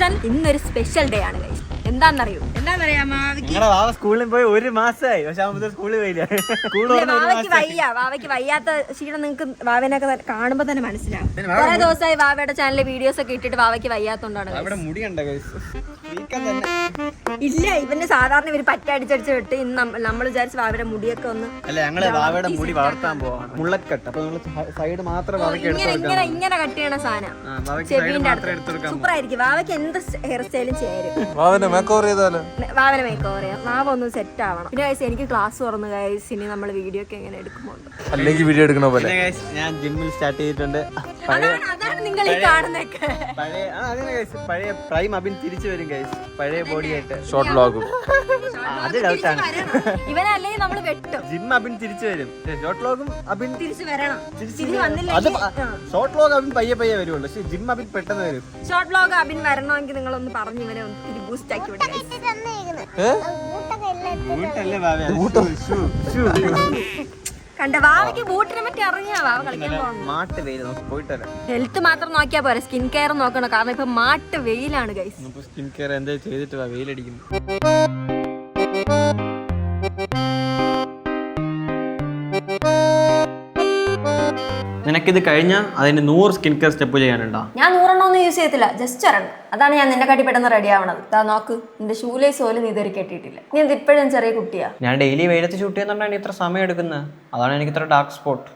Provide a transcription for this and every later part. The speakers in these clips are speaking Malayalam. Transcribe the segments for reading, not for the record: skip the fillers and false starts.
ചാനൽ ഇന്നൊരു സ്പെഷ്യൽ ഡേ ആണ് ഗൈസ്. എന്താന്നറിയോ? സ്കൂളിൽ പോയി 1 മാസമായി, പക്ഷെ സ്കൂളിൽ പോയില്ല. വാവയ്ക്ക് വയ്യാത്ത ക്ഷീണം നിങ്ങൾക്ക് വാവനൊക്കെ കാണുമ്പോ തന്നെ മനസ്സിലാവും. കുറെ ദിവസമായി വാവയുടെ ചാനലിലെ വീഡിയോസ് ഒക്കെ ഇട്ടിട്ട് വാവയ്ക്ക് വയ്യാത്തോണ്ടാണ്. ഇല്ല, ഇവന്റെ സാധാരണ ഇവര് പറ്റടിച്ചടിച്ച് വിട്ട് ഇന്ന് നമ്മൾ വിചാരിച്ച് വാവയുടെ മുടിയൊക്കെ ഒന്ന് വാവയുടെ മുടി വളർത്താൻ പോവാണ്. മുള്ളക്കട്ട്. അപ്പൊ സൈഡ് മാത്രം ഇങ്ങനെ കട്ട് ചെയ്യണ സാധനം ചെവിന്റെ അടുത്ത് സൂപ്പർ ആയിരിക്കും. വാവയ്ക്ക് എന്ത് ഹെയർ സ്റ്റൈലും ചേരും. വാവനെ മേക്ക് ഓവർ ചെയ്യാം. വാവ ഒന്ന് സെറ്റ് ആവണം. പിന്നെ ഗൈസ് എനിക്ക് ക്ലാസ് തുറന്നു ഗൈസ്. ഇനി നമ്മൾ വീഡിയോ ഒക്കെ എങ്ങനെ എടുക്കുന്നുണ്ട്, അല്ലെങ്കിൽ വീഡിയോ എടുക്കണ പോലെ. ഞാൻ ജിമ്മിൽ സ്റ്റാർട്ട് ചെയ്തിട്ടുണ്ട്. അതാണ് നിങ്ങൾ ഈ കാണുന്നൊക്കെ. പഴയ പ്രൈം അബിൻ തിരിച്ചു വരും ഗൈസ്, പഴയ ബോഡി ആയിട്ട്. ഷോർട്ട് വ്ലോഗും അത് ഡൗട്ടാണ്. ഇവനല്ലേ നമ്മൾ വെട്ടും. ജിം അബിൻ തിരിച്ചു വരും, ഷോർട്ട് വ്ലോഗും അബിൻ തിരിച്ചു വരണം. ഷോർട്ട് വ്ലോഗ് അബിൻ പയ്യെ വരുള്ളൂ, പക്ഷെ ജിം അബിൻ പെട്ടെന്ന് വരും. ഷോർട്ട് വ്ലോഗ് അബിൻ വരണമെങ്കിൽ നിങ്ങളൊന്ന് പറഞ്ഞു ഇവനെ ഒത്തിരി ബൂസ്റ്റ് ആക്കി വിടുക. കണ്ട വാവയ്ക്ക് ബൂട്ടിനെ പറ്റി അറിയാ. വാവ കളിക്കാൻ പോകണം. ഹെൽത്ത് മാത്രം നോക്കിയാ പോരാ, സ്കിൻ കെയർ നോക്കണം. കാരണം ഇപ്പൊ മാട്ട് വെയിലാണ് ഗൈസ്. സ്കിൻ കെയർ എന്താ ചെയ്തിട്ട് വെയിലടിക്കുന്നു. നിനക്കിത് കഴിഞ്ഞാൽ അതിന് 100 സ്കിൻ കെയർ സ്റ്റെപ്പ് ചെയ്യാനുണ്ടോ? ഞാൻ 100 ഒന്നും യൂസ് ചെയ്യത്തില്ല, ജസ്റ്റ് 1. അതാണ് ഞാൻ നിന്നെ കാട്ടി പെട്ടെന്ന് റെഡി ആവണത്. ഇതാ നോക്ക്, നിന്റെ ഷൂലേസ് പോലും നീ ഇതുവരെ കെട്ടിയിട്ടില്ല. നീ ഇത് ഇപ്പോഴും ചെറിയ കുട്ടിയാ. ഞാൻ ഡെയിലി വെയിലത്ത് ഷൂട്ട് ചെയ്യുന്നതുകൊണ്ടാണ് ഇത്ര സമയം എടുക്കുന്നത്. അതാണ് എനിക്ക് ഇത്ര ഡാർക്ക് സ്പോട്ട്.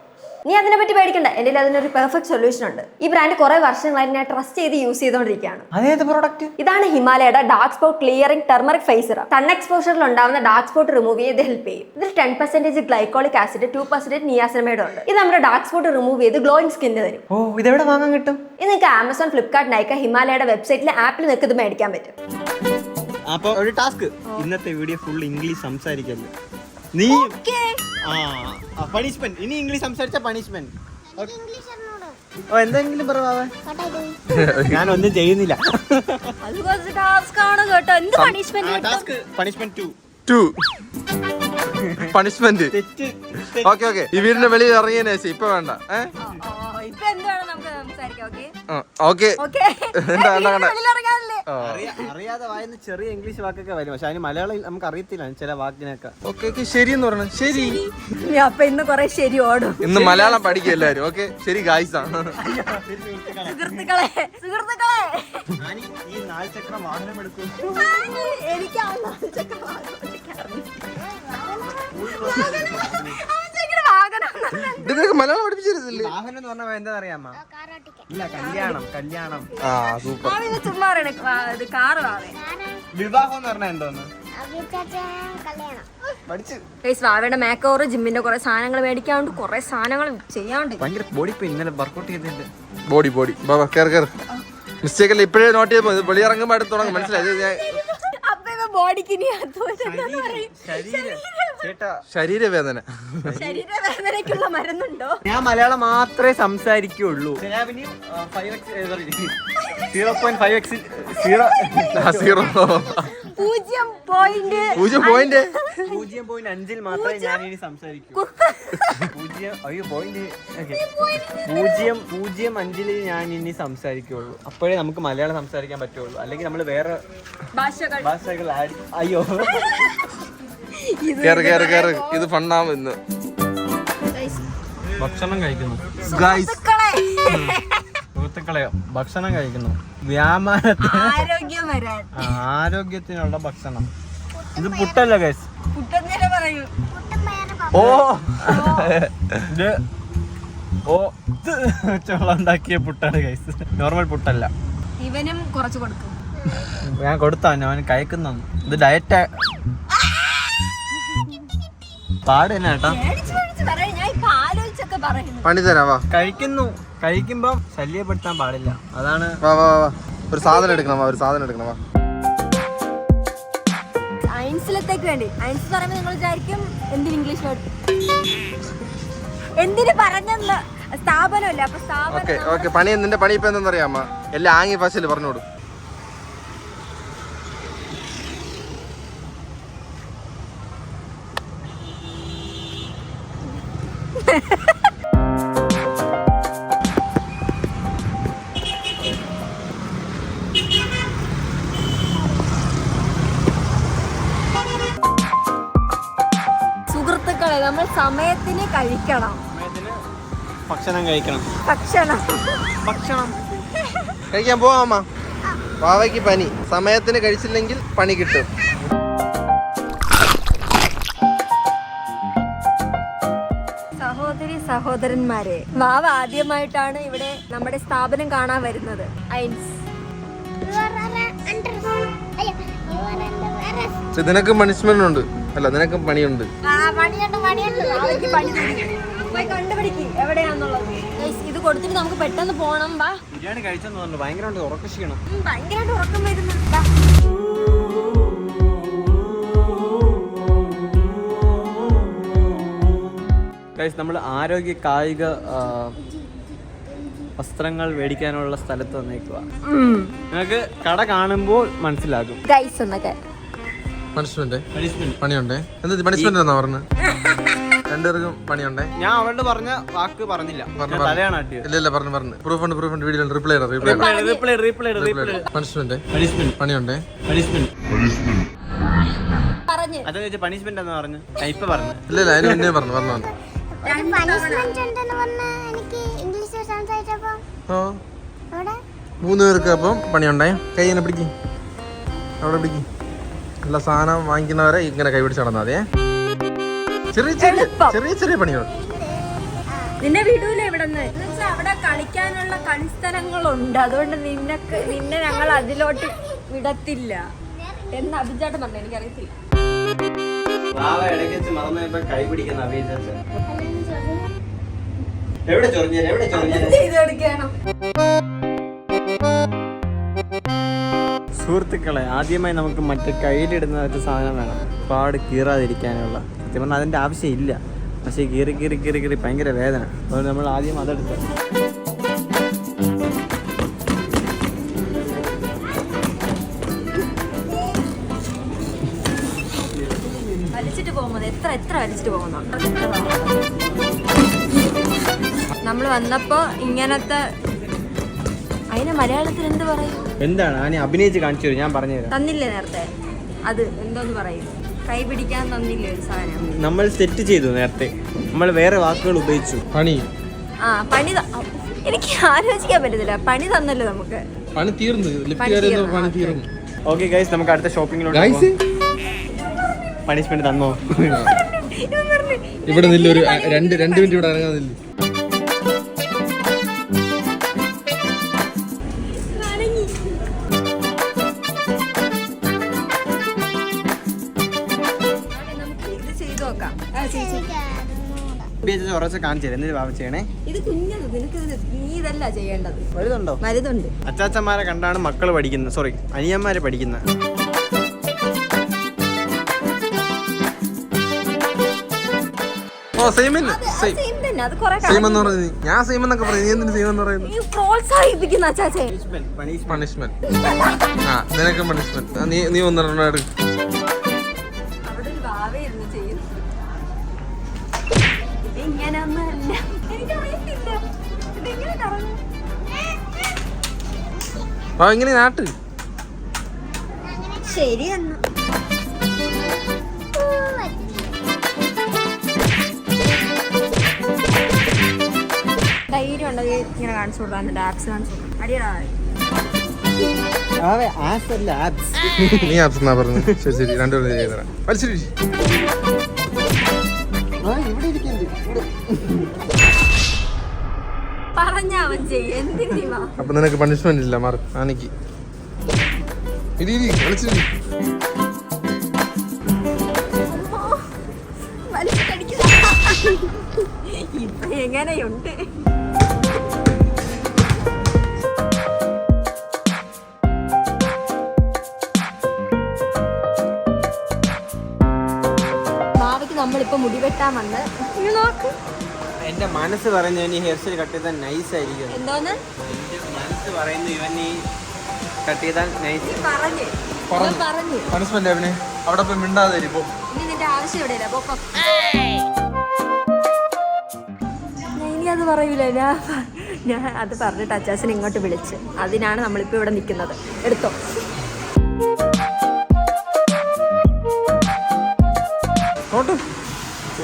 നീ അതിനെ പറ്റി പേടിക്കണ്ട, എൻ്റെ അതിനൊരു പെർഫെക്റ്റ് സൊല്യൂഷൻ ഉണ്ട്. ഈ ബ്രാൻഡ് കുറെ വർഷങ്ങളായി ഞാൻ ട്രസ്റ്റ് ചെയ്ത് യൂസ് ചെയ്തുകൊണ്ടിരിക്കുകയാണ്. അതേത് പ്രോഡക്റ്റ്? ഇതാണ് ഹിമാലയയുടെ dark spot clearing turmeric face serum. Sun എക്സ്പോഷറിൽ ഉണ്ടാവുന്ന ഡാർക്ക് സ്പോട്ട് റിമൂവ് ചെയ്ത് ഹെൽപ്പ് ചെയ്യും. ഇതിൽ 10% ഗ്ലൈക്കോളിക് ആസിഡ്, 2% നിയാസിനമൈഡ് ഉണ്ട്. ഇത് നമ്മുടെ ഡാർക്ക് സ്പോട്ട് റിമൂവ് ചെയ്ത് ഗ്ലോയിങ് സ്കിന്ന് തരും. ഓ, ഇതെവിടെ വാങ്ങാൻ കിട്ടും? ഇത് നിങ്ങൾക്ക് ആമസോൺ, ഫ്ലിപ്കാർട്ട്, നൈക്ക, ഹിമാലയയുടെ വെബ്സൈറ്റിലെ ആപ്പിൽ നിങ്ങൾക്ക് ഇത് മേടിക്കാൻ പറ്റും. അപ്പൊ ഒരു ടാസ്ക്, ഇന്നത്തെ വീഡിയോ ഫുൾ ഇംഗ്ലീഷ് സംസാരിക്കല്ലേ നീ. പണിഷ്മെന്റ്, ഇനി ഇംഗ്ലീഷ് സംസാരിച്ച പണിഷ്മെന്റ്. എന്തെങ്കിലും പറയാവേ. ഞാനൊന്നും ചെയ്യുന്നില്ല. പണിഷ്മെന്റ്. ഓക്കെ ഓക്കെ, ഈ വീടിന്റെ വെളിയിൽ ഇറങ്ങിയതിനു ശേഷം ഇപ്പൊ വേണ്ട. അറിയാതെ വായന ചെറിയ ഇംഗ്ലീഷ് വാക്കൊക്കെ വരും, പക്ഷെ അതിന് മലയാളം നമുക്ക് അറിയത്തില്ല ചില വാക്കിനൊക്കെ. ഓക്കെ ശരി എന്ന് പറഞ്ഞു. ശരി, അപ്പൊ ഇന്ന് കൊറേ ശരി ഓടും. ഇന്ന് മലയാളം പഠിക്കും എല്ലാരും. ഓക്കെ ശരി ഗായ്സ്. സുഹൃത്തുക്കളെ ഈ 4 ചക്ര വാഹനം എടുക്കും. എനിക്ക് മലയാളം പഠിപ്പിച്ചിരുന്നില്ലേ? വാഹനം എന്ന് പറഞ്ഞാൽ എന്താ അറിയാമോ? ഇല്ല, കല്യാണം. സൂപ്പർ. ചുമ്മാ വിവാഹം എന്ന് പറഞ്ഞാൽ എന്തോന്ന് വാവയുടെ മേക്ക് ഓവർ, ജിമ്മിന്റെ കുറെ സാധനങ്ങൾ മേടിക്കാണ്ട്, കുറെ സാധനങ്ങൾ ചെയ്യാണ്ട്. ഭയങ്കര ബോഡി പെയിൻ. ഇന്നലെ വർക്കൗട്ട് ചെയ്തിട്ടുണ്ട്. ബോഡി കേറ്. മിസ്റ്റേക്ക് അല്ല, ഇപ്പഴേ നോട്ട് ചെയ്യുമ്പോ വെളിയിറങ്ങുമ്പോ അടുത്ത് തുടങ്ങും. മനസ്സിലായി? ശരീരവേദനയ്ക്കുള്ള മരുന്നുണ്ടോ? ഞാൻ മലയാളം മാത്രമേ സംസാരിക്കുള്ളൂ. 0.5ൽ മാത്രമേ ഞാൻ ഇനി സംസാരിക്കൂ. 0.5ൽ ഞാൻ ഇനി സംസാരിക്കുള്ളൂ. അപ്പോഴേ നമുക്ക് മലയാളം സംസാരിക്കാൻ പറ്റുള്ളൂ. അല്ലെങ്കിൽ നമ്മൾ വേറെ ഭാഷകൾ അയ്യോ. ഇത് ഫണ്ണാവുന്നു. ഭക്ഷണം കഴിക്കുന്നു സുഹൃത്തുക്കളെ, ഭക്ഷണം കഴിക്കുന്നു. വ്യായാമത്തിന് ആരോഗ്യത്തിനുള്ള ഭക്ഷണം. ഇത് പുട്ടല്ല ഗൈസ്. ഉണ്ടാക്കിയ പുട്ടാണ് ഗൈസ്, നോർമൽ പുട്ടല്ല. ഇവനും കുറച്ച് കൊടുക്കും. ഞാൻ കൊടുത്താ, അവൻ കഴിക്കുന്നു. ഇത് ഡയറ്റ് പാടില്ല കേട്ടോ. പണി തരാവാ. കഴിക്കുമ്പോ ശല്യപ്പെടുത്താൻ പാടില്ല. അതാണ്. ഒരു സാധനം എടുക്കണം. സയൻസിലത്തേക്ക് വേണ്ടി. സയൻസ് പറയുമ്പോൾ നിങ്ങൾ വിചാരിക്കും എന്തിന് ഇംഗ്ലീഷ് എന്തിന് പറഞ്ഞല്ല, സ്ഥാപനമല്ല. അപ്പൊ സ്ഥാപനം പണി. നിന്റെ പണി ഇപ്പൊ എന്താണെന്നറിയാമോ? എല്ലാം ആംഗ്യ ഭാഷയിൽ പറഞ്ഞോളൂ. സമയത്തിന് കഴിക്കണം. ഭക്ഷണം കഴിക്കണം. ഭക്ഷണം കഴിക്കാൻ പോവാ. വാവയ്ക്ക് പനി, സമയത്തിന് കഴിച്ചില്ലെങ്കിൽ പണി കിട്ടും. സഹോദരന്മാരെ, വാവ ആദ്യമായിട്ടാണ് ഇവിടെ നമ്മുടെ സ്ഥാപനം കാണാൻ വരുന്നത്. നിനക്ക് പണിഷ്മെന്റ് ഉണ്ട്. അല്ല, നിനക്ക് പണിയുണ്ട്. എവിടെയാന്നുള്ളത് ഇത് കൊടുത്തിട്ട് നമുക്ക് പെട്ടെന്ന് പോണം. വാ, ബിരിയാണി കഴിച്ചെന്ന് പറഞ്ഞു. ഭയങ്കരമായിട്ട് ഉറക്കം ക്ഷീണം. ഭയങ്കരമായിട്ട് ഉറക്കം വരുന്നുണ്ട്. നമ്മൾ ആരോഗ്യ കായിക വസ്ത്രങ്ങൾ മേടിക്കാനുള്ള സ്ഥലത്ത് വന്നേക്കുക. നിങ്ങൾക്ക് കട കാണുമ്പോൾ മനസ്സിലാകും. പണിയുണ്ടേ. എന്താ പണിഷ്മെന്റ് എന്നാ പറഞ്ഞു? രണ്ടുപേർക്കും പണിയുണ്ടേ. ഞാൻ അവളോട് പറഞ്ഞ വാക്ക് പറഞ്ഞില്ല. ഇല്ല, പറഞ്ഞു. പ്രൂഫ് ഉണ്ട്. വീഡിയോ റിപ്ലൈ പണിഷ്മെന്റ് പണിയുണ്ടേ. അതെന്ന് വെച്ചാൽ പണിഷ്മെന്റ് എന്ന് പറഞ്ഞു. ഇപ്പൊ പറഞ്ഞു. ഇല്ല, അതിന് മുന്നേ പറഞ്ഞു. മൂന്ന് പേർക്ക് അപ്പം പണിയുണ്ടേ. കൈ ഇങ്ങനെ പിടിക്കും, അവിടെ പിടിക്കും. എല്ലാ സാധനം വാങ്ങിക്കുന്നവരെ ഇങ്ങനെ കൈ പിടിച്ച് നടന്നാൽ മതിയേ. ചെറിയ പണികൾ. നിന്നെ വിടൂല ഇവിടെന്ന്. അവിടെ കളിക്കാനുള്ള കളിസ്ഥലങ്ങളുണ്ട്, അതുകൊണ്ട് നിന്നെ ഞങ്ങൾ അതിലോട്ട് വിടത്തില്ല എന്ന് അഭിചാട്ടം പറഞ്ഞു. എനിക്കറിയത്തില്ല. സുഹൃത്തുക്കളെ, ആദ്യമായി നമുക്ക് മറ്റേ കയ്യിലിടുന്ന ഒരു സാധനം വേണം, പാട് കീറാതിരിക്കാനുള്ള. സത്യം പറഞ്ഞാൽ അതിൻ്റെ ആവശ്യമില്ല, പക്ഷേ കീറി ഭയങ്കര വേദന. അതുകൊണ്ട് നമ്മൾ ആദ്യം അതെടുത്ത് വലിച്ചിട്ട് പോകുന്നത് എത്ര വലിച്ചിട്ട് പോകുന്നു. നമ്മൾ വന്നപ്പോ ഇങ്ങനത്തെ അതിനെ മലയാളത്തിൽ എന്ത് പറയും? എന്താണ് ഞാൻ അഭിനയിച്ച് കാണിച്ചു തരും. ഞാൻ പറഞ്ഞുതരാം. തന്നില്ലേ നേരത്തെ? അത് എന്തോന്ന് പറയും? കൈ പിടിക്കാൻ തന്നില്ലേ ഒരു സാധനം? നമ്മൾ സെറ്റ് ചെയ്തു നേരത്തെ. നമ്മൾ വേറെ വാക്കുകൾ ഉപയോഗിച്ചു. പണി എനിക്ക് ആലോചിക്കാൻ പറ്റത്തില്ല. പണി തന്നല്ലോ നമുക്ക്. പണി തീർന്നു. ഓക്കെ ഗൈസ്, നമുക്ക് അടുത്ത ഷോപ്പിങ്ങിലോട്ട്. പണിഷ്മെന്റ് തന്നോ? ഇവിടെ നില്ല ഒരു 2 മിനിറ്റ് ഇവിടെ ഇറങ്ങാതില്ല. ഇത് കുഞ്ഞത്, നിനക്ക് നീ ഇതല്ല ചെയ്യേണ്ടത്. വലുതുണ്ടോ? വലുതുണ്ട്. അച്ചാച്ചന്മാരെ കണ്ടാണ് മക്കള് പഠിക്കുന്നത്. സോറി, അനിയന്മാരെ പഠിക്കുന്നത്. ഞാൻ സെയിം എന്നൊക്കെ പറയുന്നത്. പ്രോത്സാഹിപ്പിക്കുന്ന അച്ചാച്ചേ. പണിഷ്മെന്റ്. നിനക്ക് പണിഷ്മെന്റ്. നീ ഒന്നെണ്ണം എടുക്കും. അവിടെ ഒരു ഭാവയായിരുന്നു ചെയ്യുന്നത്. ഇങ്ങനെയൊന്നുമല്ല, എനിക്കറിയത്തില്ല ഇതെങ്ങനെ കറങ്ങും. ഇങ്ങനെ നാട്ട് ശരി എന്നാ. ധൈര്യം ഉണ്ടെങ്കിൽ ഇങ്ങനെ കാണിച്ചു കൊടുക്കാൻ ആപ്സ് കാണിച്ചു കൊടുക്കാം. അടിയടാ. നീ ആപ്സ് എന്നാ പറഞ്ഞു. ശരി, രണ്ടുപേരും ചെയ്തരാം. പറഞ്ഞവൻ ചെയ്യ. എന്തിനാ? അപ്പൊ നിനക്ക് പണിഷ്മെന്റ് ഇല്ല. മാറി ആനക്ക് ഇപ്പൊ എങ്ങനെയുണ്ട്? ഭാവിക്ക് നമ്മളിപ്പോ മുടി വെട്ടാൻ വന്ന് നോക്ക്. എന്റെ മനസ്സ് പറയുന്നത് ഇവൻ ഈ ഹെയർ സ്റ്റൈൽ കട്ട് ചെയ്താൽ നൈസ് ആയിരിക്കും. എന്തോന്ന്? എന്റെ മനസ്സ് പറയുന്നത് ഇവൻ ഈ കട്ട് ചെയ്താൽ നൈസ്. പറഞ്ഞു പണിഷ്മെന്റ് അവന് അവിടെ പോയി മിണ്ടാതെ. ഇനി നിന്റെ ആവശ്യം എവിടെയല്ല. ഇനി അത് പറയൂല. ഞാൻ അത് പറഞ്ഞിട്ട് അച്ചാച്ചനെ ഇങ്ങോട്ട് വിളിച്ച്. അതിനാണ് നമ്മളിപ്പോ ഇവിടെ നിൽക്കുന്നത്. എടുത്തോ.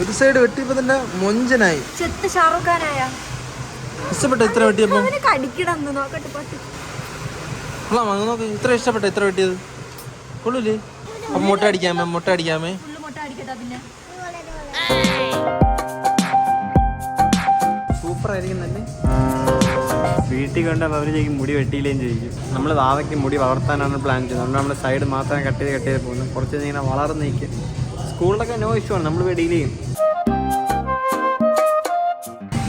ഒരു സൈഡ് വെട്ടിയപ്പോ തന്നെ മൊഞ്ചനായി. ചെത്ത് ഷാറുഖ് ഖാനായ ഇഷ്ടപ്പെട്ട ഇത്ര വെട്ടിയപ്പോ? കടിക്കണമെന്ന് നോക്കട്ടെ പട്ടി. നോക്ക് ഇത്ര ഇഷ്ടപ്പെട്ട ഇത്ര വെട്ടിയത് കൊള്ളൂലേ? അപ്പൊ മുട്ട അടിക്കാമേ മുട്ട അടിക്കാമേ. മുട്ട അടിക്കട്ടാ പിന്നെ. സൂപ്പർ ആയിരിക്കും തന്നെ. വീട്ടിൽ കൊണ്ടുപോകുമ്പോൾ അവർ ചോദിക്കും മുടി വെട്ടിയില്ലേയും ചോദിക്കും. നമ്മൾ വാവയ്ക്ക് മുടി വളർത്താനാണ് പ്ലാൻ ചെയ്യുന്നത്. അതുകൊണ്ട് നമ്മൾ സൈഡ് മാത്രം കട്ട് ചെയ്ത് പോകുന്നത്. കുറച്ച് ഇങ്ങനെ വളർന്ന് നിൽക്കും. സ്കൂളിലൊക്കെ നോ ഇഷ്യൂ ആണ്, നമ്മൾ ഡീൽ ചെയ്യും.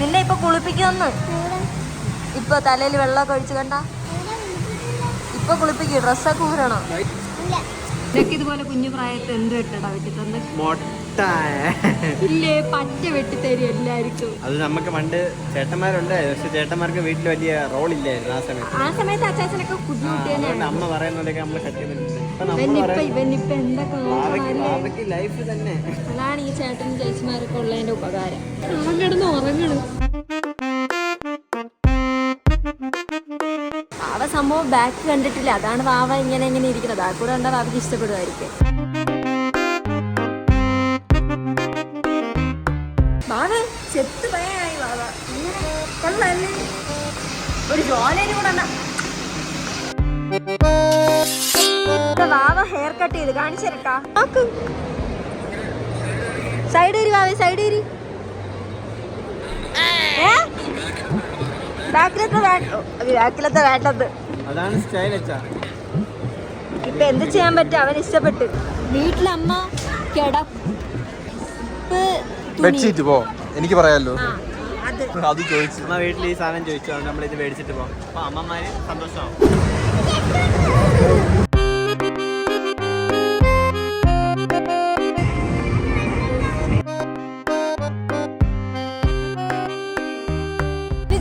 നിന്നെ ഇപ്പൊ കുളിപ്പിക്കുമെന്ന്. ഇപ്പൊ തലയിൽ വെള്ളമൊക്കെ ഒഴിച്ച് കണ്ട. ഇപ്പൊ കുളിപ്പിക്കും. ഡ്രസ്സൊക്കെ ഊരണം. ഇതൊക്കെ ഇതുപോലെ കുഞ്ഞു പ്രായത്തിൽ എന്ത് വെട്ടടാ വെട്ടി തന്നെ? ഇല്ലേ പറ്റ വെട്ടിത്തരും എല്ലാവർക്കും. അത് നമുക്ക് പണ്ട് ചേട്ടന്മാരുണ്ട്, പക്ഷെ ചേട്ടന്മാർക്ക് വീട്ടിൽ വലിയ റോൾ ഇല്ലായിരുന്നു ആ സമയത്ത്. അച്ചാച്ചനൊക്കെ ബുദ്ധിമുട്ടിയാണ്. അമ്മ പറയുന്നതൊക്കെ നമ്മൾ കട്ട് ചെയ്തിട്ടുണ്ട്. ഇവനിപ്പൊ എന്തൊക്കെ ലൈഫ് തന്നെ. അതാണ് ഈ ചേട്ടനും ചേച്ചിമാരൊക്കെ ഉള്ളതിന്റെ ഉപകാരം. ഉറങ്ങണം ഉറങ്ങണം. വാവ സംഭവം ബാക്ക് കണ്ടിട്ടില്ല, അതാണ് വാവ ഇങ്ങനെ ഇങ്ങനെ ഇരിക്കുന്നത്. ആ കൂടെ കണ്ടാ വാവയ്ക്ക് ഇഷ്ടപ്പെടുമായിരിക്കും. വാവ ചെത്ത് പയ്യായി. വാവ കൊള്ളല്ലേ, ഒരു ജോലയിലും കൂടെ വാവ ഹെയർ കട്ട് ചെയ്ത് കാണിച്ചു തരട്ടാ. സൈഡ് വരി വാവ, സൈഡ് വരി. ബാക്കിലത്തെ വേണ്ടത്. അതാണ് സ്റ്റൈൽ വെച്ചാ. ഇപ്പൊ എന്ത് ചെയ്യാൻ പറ്റും, അവൻ ഇഷ്ടപ്പെട്ടു. വീട്ടിലമ്മ കിടപ്പ് ബെഡ്ഷീറ്റ് പോ എനിക്ക് പറയാലോ. അത് ചോദിച്ചു അമ്മ വീട്ടിൽ ഈ സാധനം ചോദിച്ചു, അതുകൊണ്ട് നമ്മളിത് മേടിച്ചിട്ട് പോകും. അപ്പൊ അമ്മമാര് സന്തോഷമാവും.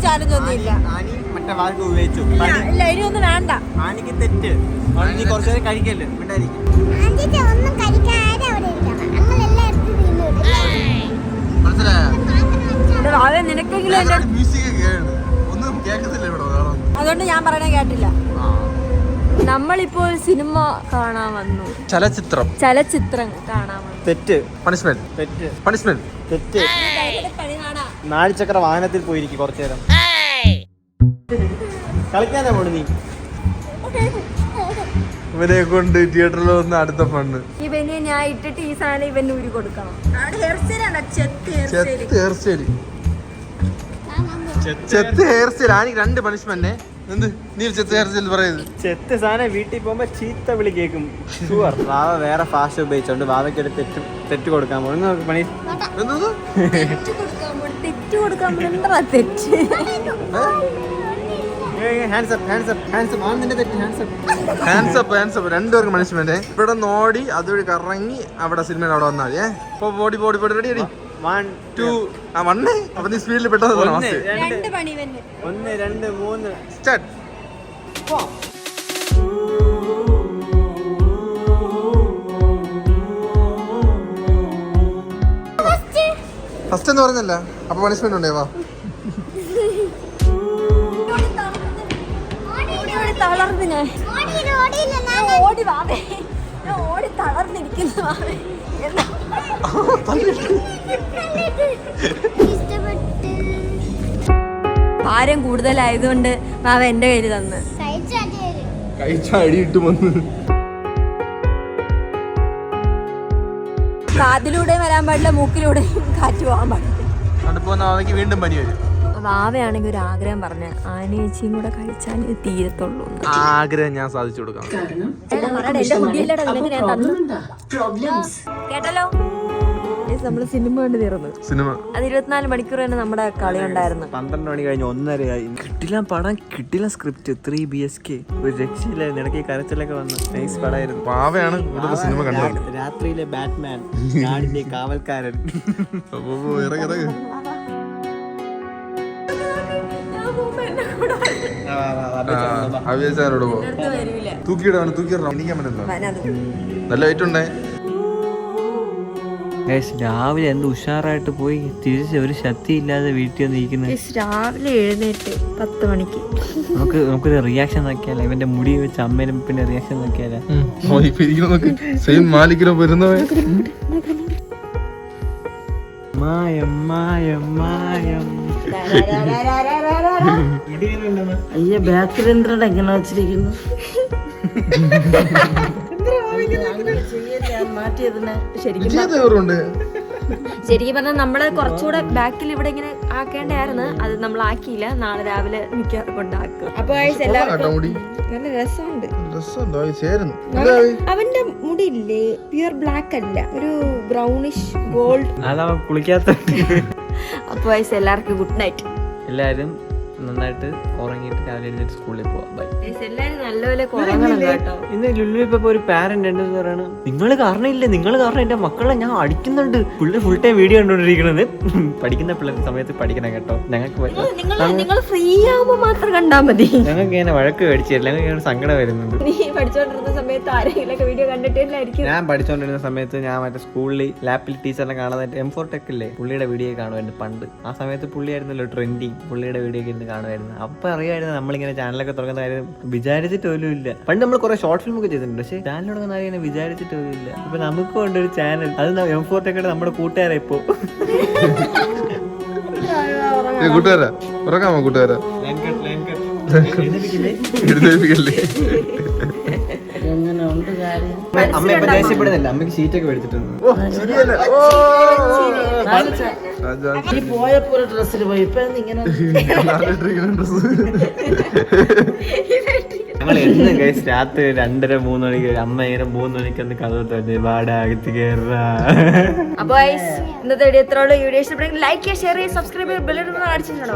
ചാലഞ്ച് ഒന്നും ഇല്ല. ആനി മറ്റേ വാക്ക് ഉപയോഗിച്ചു. ഇല്ല ഇനിയൊന്നും വേണ്ട. ആനിക്ക് തെറ്റ്. നീ കുറച്ചു നേരം കഴിക്കല്ലേ മിണ്ടായിരിക്കും. നിനക്കെങ്കിലും അതുകൊണ്ട് ഞാൻ പറയണ കേട്ടില്ല. നമ്മളിപ്പോൾ സിനിമ കാണാൻ വന്നു. ചലച്ചിത്രം കാണാൻ വന്നു. തെറ്റ്. പണിഷ്മെന്റ്. തെറ്റ്. പണിഷ്മെന്റ്. തെറ്റ്. 4 ചക്ര വാഹനത്തിൽ പോയിരിക്കും കുറച്ചു നേരം. കളിക്കാനാ പോണു നീ? ഇവനെ കൊണ്ട് തിയേറ്ററിൽ വന്ന് അടുത്ത ഫണ്ട്. ഇവന് ഞാൻ ഇട്ടിട്ട് ഈ സാധനം ഇവന് ഊരി കൊടുക്കണം. ഹെയർ സ്റ്റൈൽ ആണെങ്കിൽ 2 പണിഷ്മെന്റ്. എന്ത് നീ ചെത്ത് ഹെയർ സ്റ്റൈൽ പറയുന്നത്? ചെത്ത് സാധനം വീട്ടിൽ പോകുമ്പോ ചീത്ത വിളി കേൾക്കും. ഷുവർ. വാവ വേറെ ഫാഷ ഉപയോഗിച്ചോണ്ട് വാവയ്ക്ക് ഒരു തെറ്റ് കൊടുക്കാൻ പോകും. പണി തെറ്റ് കൊടുക്കാൻ തെറ്റ്. രണ്ടുപേർക്ക് പണിഷ്മെന്റ്. ഇവിടെ നോടി അതുവഴി കറങ്ങി അവിടെ സിനിമയുടെ അവിടെ വന്നാൽ മതി. Body body body ready ready 1 2 1. അപ്പൊ നീ സ്പീഡിൽ പെട്ടെന്ന് 1 2 3 സ്റ്റാർട്ട്. ഫസ്റ്റ് എന്ന് പറഞ്ഞല്ല, അപ്പൊ പണിഷ്മെന്റ് ഉണ്ടേ. വാ തളർന്ന് ഞാൻ ഓടി വാവേ, ഓടി തളർന്നിരിക്കുന്നു വാവേ. ഭാരം കൂടുതലായതുകൊണ്ട് വാവ എന്റെ കയ്യിൽ തന്ന് അടിയിട്ട് വന്ന്. കാതിലൂടെ വരാൻ പാടില്ല, മൂക്കിലൂടെ കാറ്റ് പോകാൻ പാടില്ല. അവയ്ക്ക് വീണ്ടും പനി വരും. വാവയാണെങ്കിൽ ഒരു ആഗ്രഹം പറഞ്ഞ ആനയേച്ചിയും കൂടെ കഴിച്ചാലേ തീരത്തുള്ളൂ. ആഗ്രഹം ഞാൻ സാധിച്ചു കൊടുക്കാം. കേട്ടല്ലോ, നമ്മള് സിനിമ കണ്ട് തീർന്നു. സിനിമ അത് 24 മണിക്കൂർ തന്നെ നമ്മുടെ കളി ഉണ്ടായിരുന്നു. 12 മണി കഴിഞ്ഞ് 1:30 കിട്ടില്ല പടം, കിട്ടില്ല സ്ക്രിപ്റ്റ്. 3 BSK ഒരു രക്ഷയില്ലായിരുന്നു. ഇടയ്ക്ക് കരച്ചിലൊക്കെ വന്നു. നൈസ് പടമായിരുന്നു. പാവയാണ് സിനിമ കണ്ടത്. രാത്രിയിലെ ബാറ്റ്മാൻ, നാടിന്റെ കാവൽക്കാരൻ. അഭിയസാനോട് പോ. തൂക്കിയിടാണ്, തൂക്കിയിടണം. എണീക്കാൻ പറ്റില്ല, നല്ല വെയിറ്റ് ഉണ്ടേ. രാവിലെ എന്ത് ഉഷാറായിട്ട് പോയി തിരിച്ച് ഒരു ശക്തി ഇല്ലാതെ വീട്ടിൽ വന്നിരിക്കുന്നത്. രാവിലെ എഴുന്നേറ്റ് 10 മണിക്ക് നമുക്കൊരു റിയാക്ഷൻ നോക്കിയാലോ? ഇവന്റെ മുടി വെച്ച് അമ്മേനും പിന്നെ റിയാക്ഷൻ നോക്കിയാലോ? സെയിം 4 കിലോ വരുന്നവ. മായം മായം മായം. അയ്യ ബാക്കിൽ എന്തിനാണ് എങ്ങനെ വെച്ചിരിക്കുന്നു? അങ്ങനെ ചെയ്യല്ലേ, മാറ്റിയതിനെ. ശരിക്കും പറഞ്ഞാൽ നമ്മള് കുറച്ചുകൂടെ ബാക്കിൽ ഇവിടെ ഇങ്ങനെ ആക്കേണ്ടായിരുന്നു. അത് നമ്മൾ ആക്കിയില്ല. നാളെ രാവിലെ മിക്കവാറും കൊണ്ടാക്കും. അപ്പൊ എല്ലാവർക്കും നല്ല രസമുണ്ട്. അവന്റെ മുടിയില്ലേ പ്യുവർ ബ്ലാക്ക് അല്ല, ഒരു ബ്രൗണിഷ് ഗോൾഡ്. അതാ കുളിക്കാത്ത. അപ്പൊ എല്ലാവർക്കും ഗുഡ് നൈറ്റ്. എല്ലാരും നന്നായിട്ട് ഉറങ്ങിയിട്ട് രാവിലെ എഴുന്നേറ്റ് സ്കൂളിൽ പോവാം. ബൈ. എല്ലാരും നല്ലപോലെ കുറങ്ങണം കേട്ടോ. ഇന്ന് ലുല്ലു ഇപ്പൊ ഒരു പാരന്റ് എന്റെ പറയണ, നിങ്ങൾ കാരണം ഇല്ലേ, നിങ്ങൾ കാരണം എന്റെ മക്കളെ ഞാൻ അടിക്കുന്നുണ്ട്. പിള്ളേർ ഫുൾ ടൈം വീഡിയോ കണ്ടോണ്ടിരിക്കണത്. പഠിക്കുന്ന പിള്ളേർക്ക് സമയത്ത് പഠിക്കണം കേട്ടോ. നിങ്ങൾ ഫ്രീ ആവുമ്പോ മാത്രം കണ്ടാ മതി. ഞങ്ങൾക്ക് ഇങ്ങനെ വഴക്ക് മേടിച്ചു തരില്ല, ഞങ്ങൾക്ക് ഇങ്ങനെ സങ്കടം വരുന്നുണ്ട്. നീ പഠിച്ചോണ്ടിരുന്ന സമയത്ത് ആരെങ്കിലും വീഡിയോ കണ്ടിട്ടില്ലായിരിക്കും. ഞാൻ പഠിച്ചോണ്ടിരുന്ന സമയത്ത് ഞാൻ മറ്റേ സ്കൂളിൽ ലാപ്പിൽ ടീച്ചറിനെ കാണാനായിട്ട് M4 Tech ഇല്ലേ, പുള്ളിയുടെ വീഡിയോ കാണുമായിരുന്നു പണ്ട്. ആ സമയത്ത് പുള്ളിയായിരുന്നല്ലോ ട്രെൻഡിങ്. പുള്ളിയുടെ വീഡിയോ ഒക്കെ ഇരുന്ന് കാണുമായിരുന്നു. അപ്പൊ അറിയാമായിരുന്നു നമ്മളിങ്ങനെ ചാനലൊക്കെ തുറക്കുന്ന കാര്യം വിചാരിച്ചിട്ട് പോലും ഇല്ല. പണ്ട് നമ്മൾ കുറെ ഷോർട്ട് ഫിലിം ഒക്കെ ചെയ്തിട്ടുണ്ട്, പക്ഷേ ചാനൽ തുടങ്ങുന്ന കാര്യം ഇങ്ങനെ വിചാരിച്ചിട്ട് പോലും ഇല്ല. ഇപ്പൊ നമുക്ക് കൊണ്ടൊരു ചാനൽ, അത് M4 Tech നമ്മുടെ കൂട്ടുകാരാ ഇപ്പോ. കൂട്ടുകാരാ ഉറങ്ങാമോ? കൂട്ടുകാരാ എങ്ങനെ ഉണ്ട് കാര്യം? അമ്മ ഇപ്പൊ ദേഷ്യപ്പെടുന്നില്ല, അമ്മക്ക് ഷീറ്റൊക്കെ മേടിച്ചിട്ടുണ്ട്. പോയപ്പോ ഒരു ഡ്രസ്സിൽ പോയി, ഇപ്പൊ ഇങ്ങനെ ഞങ്ങൾ എന്ന് കഴിച്ച് രാത്രി 2:30-3 മണിക്ക് അമ്മ ഇങ്ങനെ 3 മണിക്ക് കഥ തന്നെ വാടകത്ത് കയറാ. അപ്പൊ ഇന്നത്തെ വീഡിയോ ഇത്രയുള്ള വീഡിയോ ഇഷ്ടപ്പെടുമെങ്കിൽ ലൈക്ക് ചെയ്യുക, ഷെയർ ചെയ്യുക, സബ്സ്ക്രൈബ് ചെയ്യുക, ബെൽ ബട്ടൺ അടിച്ചിട്ടുണ്ടോ?